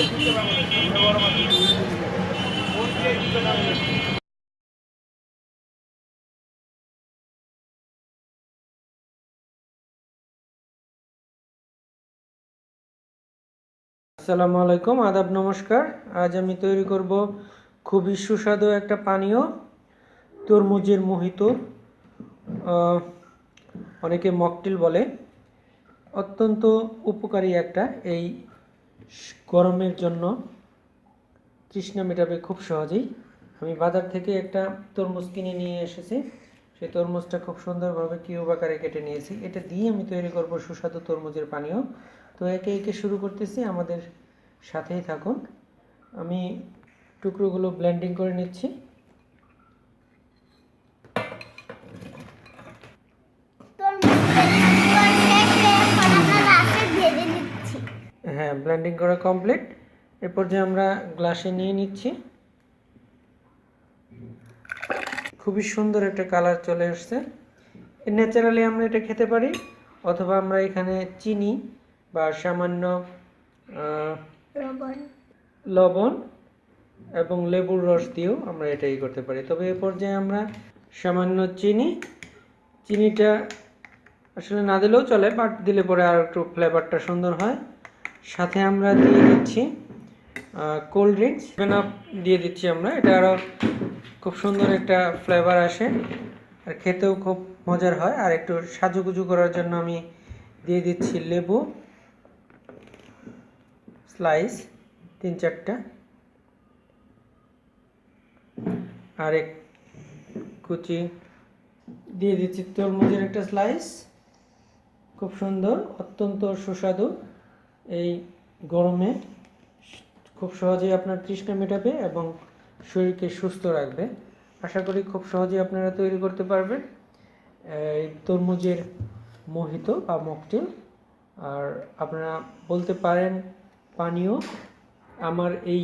আসসালামু আলাইকুম, আদাব, নমস্কার। আজ আমি তৈরি করব খুবই সুস্বাদু একটা পানীয়, তরমুজের মোহিত। অনেকে মকটেল বলে। অত্যন্ত উপকারী একটা, এই গরমের জন্য তৃষ্ণা মেটাবে খুব সহজেই। আমি বাজার থেকে একটা তরমুজ কিনে নিয়ে এসেছি। সেই তরমুজটা খুব সুন্দরভাবে কিউব আকারে কেটে নিয়েছি। এটা দিয়ে আমি তৈরি করব সুস্বাদু তরমুজের পানীয়। তো একে একে শুরু করতেছি, আমাদের সাথেই থাকুন। আমি টুকরোগুলো ব্লেন্ডিং করে নিচ্ছি। হ্যাঁ, ব্লেন্ডিং করা কমপ্লিট। এরপর যে আমরা গ্লাসে নিয়ে নিচ্ছি। খুবই সুন্দর একটা কালার চলে আসছে। ন্যাচারালি আমরা এটা খেতে পারি, অথবা আমরা এখানে চিনি বা সামান্য লবণ এবং লেবুর রস দিয়েও আমরা এটাই করতে পারি। তবে এ পর্যায়ে আমরা সামান্য চিনিটা আসলে না দিলেও চলে, বাট দিলে পরে আর একটু ফ্লেভারটা সুন্দর হয়। সাথে আমরা দিয়ে দিচ্ছি কোল্ড ড্রিঙ্কস, 7 আপ দিয়ে দিচ্ছি আমরা। এটা আরও খুব সুন্দর একটা ফ্লেভার আসে, আর খেতেও খুব মজার হয়। আর একটু সাজুগুজু করার জন্য আমি দিয়ে দিচ্ছি লেবু স্লাইস 3-4টা, আর এক কুচি দিয়ে দিচ্ছি তরমুজের একটা স্লাইস। খুব সুন্দর, অত্যন্ত সুস্বাদু। এই গরমে খুব সহজেই আপনার তৃষ্ণা মেটাবে এবং শরীরকে সুস্থ রাখবে। আশা করি খুব সহজেই আপনারা তৈরি করতে পারবেন এই তরমুজের মোহিত বা মকটেল। আর আপনারা বলতে পারেন পানীয়। আমার এই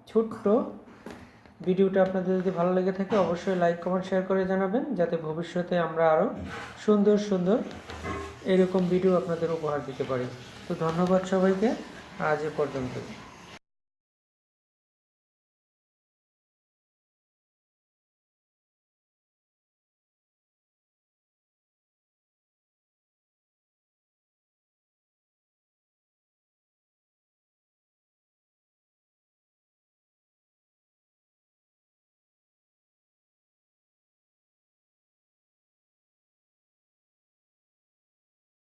ছোট্ট ভিডিওটা আপনাদের যদি ভালো লেগে থাকে, অবশ্যই লাইক, কমেন্ট, শেয়ার করে জানাবেন, যাতে ভবিষ্যতে আমরা আরও সুন্দর সুন্দর এরকম ভিডিও আপনাদের উপহার দিতে পারি। তো ধন্যবাদ সবাইকে, আজ এ পর্যন্ত।